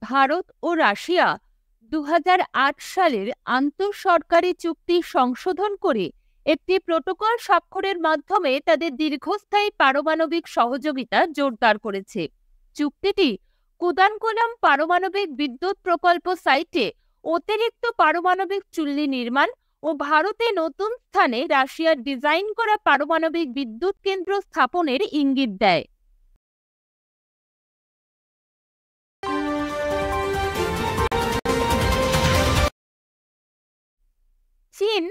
ভারত ও Russia 2008 সালের আন্তঃসরকারি চুক্তি সংশোধন করে একটি প্রোটোকল স্বাক্ষরের মাধ্যমে তাদের দীর্ঘস্থায়ী পারমাণবিক সহযোগিতা জোরদার করেছে। চুক্তিটি কুদানকুলাম পারমাণবিক বিদ্যুৎ প্রকল্প সাইটে অতিরিক্ত পারমাণবিক চুল্লি নির্মাণ ও ভারতে নতুন স্থানে রাশিয়ার ডিজাইন করা পারমাণবিক বিদ্যুৎ কেন্দ্র স্থাপনের ইঙ্গিত দেয়। চীন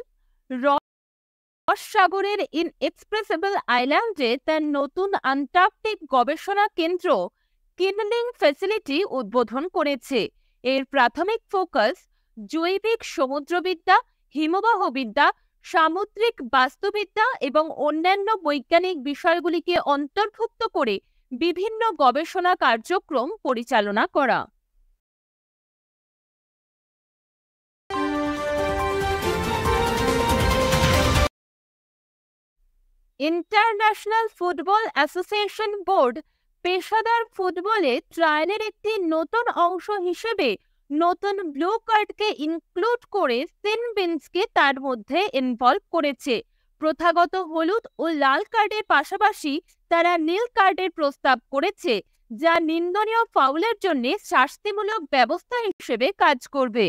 রস সাগরের ইনএক্সপ্রেসিবল আইল্যান্ডে তার নতুন আন্টার্কটিক গবেষণা কেন্দ্র কিনলিং ফ্যাসিলিটি উদ্বোধন করেছে। এর প্রাথমিক ফোকাস জৈবিক সমুদ্রবিদ্যা, হিমবাহবিদ্যা, সামুদ্রিক বাস্তুবিদ্যা এবং অন্যান্য বৈজ্ঞানিক বিষয়গুলিকে অন্তর্ভুক্ত করে বিভিন্ন গবেষণা কার্যক্রম পরিচালনা করা। ইন্টারন্যাশনাল ফুটবল অ্যাসোসিয়েশন বোর্ড পেশাদার ফুটবলে ট্রায়ালের একটি নতুন অংশ হিসেবে নতুন ব্লু কার্ডকে ইনক্লুড করে সিন বিনসকে তার মধ্যে ইনভলভ করেছে। প্রথাগত হলুদ ও লাল কার্ডের পাশাপাশি তারা নীল কার্ডের প্রস্তাব করেছে, যা নিন্দনীয় ফাউলের জন্য শাস্তিমূলক ব্যবস্থা হিসেবে কাজ করবে।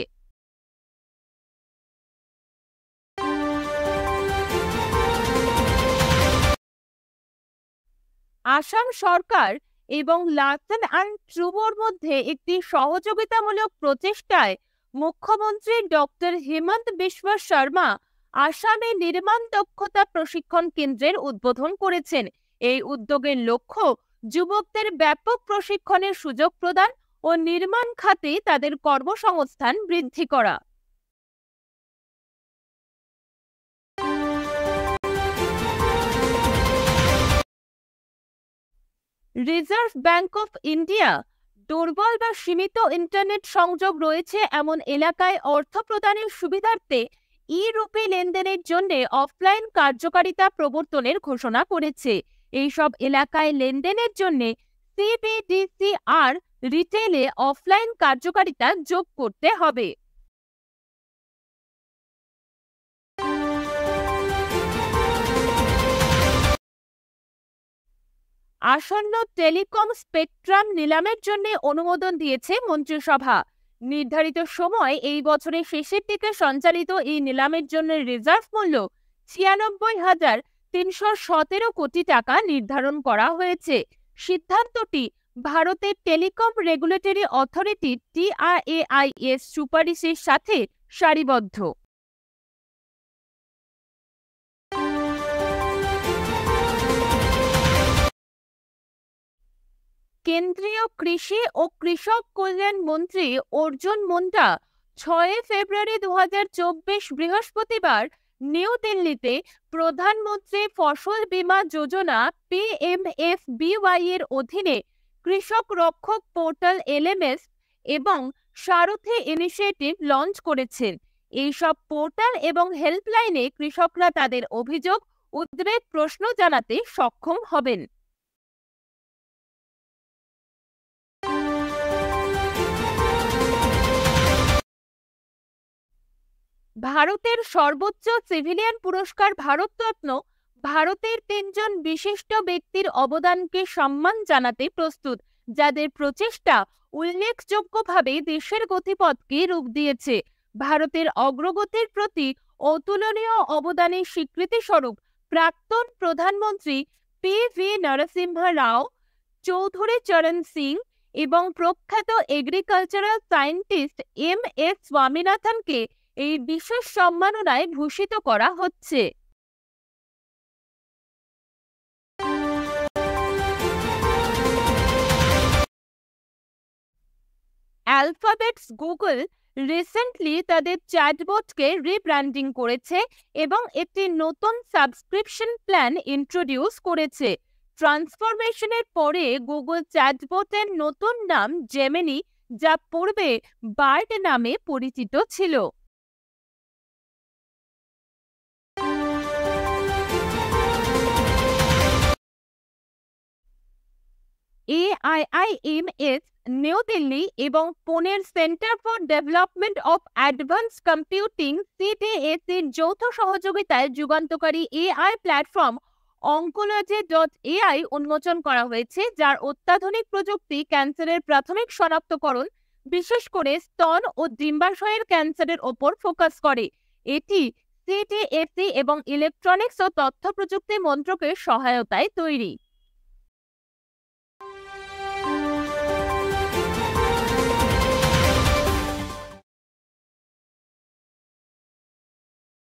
আসাম সরকার এবং লারসেন অ্যান্ড ট্রুবোর মধ্যে একটি সহযোগিতামূলক প্রচেষ্টায় মুখ্যমন্ত্রী ডক্টর হেমন্ত বিশ্ব শর্মা আসামে নির্মাণ দক্ষতা প্রশিক্ষণ কেন্দ্রের উদ্বোধন করেছেন। এই উদ্যোগের লক্ষ্য যুবকদের ব্যাপক প্রশিক্ষণের সুযোগ প্রদান ও নির্মাণ খাতে তাদের কর্মসংস্থান বৃদ্ধি করা। রিজার্ভ ব্যাংক অফ ইন্ডিয়া দুর্বল বা সীমিত ইন্টারনেট সংযোগ রয়েছে এমন এলাকায় অর্থ প্রদানের সুবিধার্থে ই-রুপি লেনদেনের জন্য অফলাইন কার্যকারিতা প্রবর্তনের ঘোষণা করেছে। এইসব এলাকায় লেনদেনের জন্য সিবিডিসিআর রিটেলে অফলাইন কার্যকারিতা যোগ করতে হবে। আসন্ন টেলিকম স্পেকট্রাম নিলামের জন্য অনুমোদন দিয়েছে মন্ত্রিসভা। নির্ধারিত সময় এই বছরের শেষের দিকে সঞ্চালিত এই নিলামের জন্য রিজার্ভ মূল্য 96,317 কোটি টাকা নির্ধারণ করা হয়েছে। সিদ্ধান্তটি ভারতের টেলিকম রেগুলেটরি অথরিটি TRAI-এর সুপারিশের সাথে সারিবদ্ধ। কেন্দ্রীয় কৃষি ও কৃষক কল্যাণ মন্ত্রী অর্জুন মুন্ডা 6 ফেব্রুয়ারি 2024 বৃহস্পতিবার নিউ দিল্লিতে প্রধানমন্ত্রী ফসল বীমা যোজনা PMFBY এর অধীনে কৃষক রক্ষক পোর্টাল LMS এবং সারথি ইনিশিয়েটিভ লঞ্চ করেছেন। এইসব পোর্টাল এবং হেল্পলাইনে কৃষকরা তাদের অভিযোগ, উদ্বেগ, প্রশ্ন জানাতে সক্ষম হবেন। ভারতের সর্বোচ্চ সিভিলিয়ান পুরস্কার ভারতরত্ন ভারতের 3 জন বিশিষ্ট ব্যক্তির অবদানকে সম্মান জানাতে প্রস্তুত, যাদের প্রচেষ্টা উল্লেখযোগ্যভাবে দেশের গতিপথকে রূপ দিয়েছে। ভারতের অগ্রগতির প্রতি অতুলনীয় অবদানের স্বীকৃতিস্বরূপ প্রাক্তন প্রধানমন্ত্রী PV নরসিংহ রাও, চৌধুরী চরণ সিং এবং প্রখ্যাত এগ্রিকালচারাল সায়েন্টিস্ট MS স্বামীনাথনকে এই বিশেষ সম্মাননায় ভূষিত করা হচ্ছে। অ্যালফাবেটস গুগল রিসেন্টলি তাদের চ্যাটবটকে রিব্র্যান্ডিং করেছে এবং একটি নতুন সাবস্ক্রিপশন প্ল্যান ইন্ট্রোডিউস করেছে। ট্রান্সফরমেশনের পরে গুগল চ্যাটবটের নতুন নাম জেমিনি, যা পূর্বে বার্ড নামে পরিচিত ছিল। AIIMS নিউ দিল্লি এবং পুনের centre for development of advance computing CDSCর যৌথ সহযোগিতায় যুগান্তকারী AI প্ল্যাটফর্ম oncology.ai উন্মোচন করা হয়েছে, যার অত্যাধুনিক প্রযুক্তি ক্যান্সারের প্রাথমিক শনাক্তকরণ, বিশেষ করে স্তন ও ডিম্বাশয়ের ক্যান্সারের ওপর ফোকাস করে। এটি CDSC এবং ইলেকট্রনিক্স ও তথ্য প্রযুক্তি মন্ত্রকের সহায়তায় তৈরি।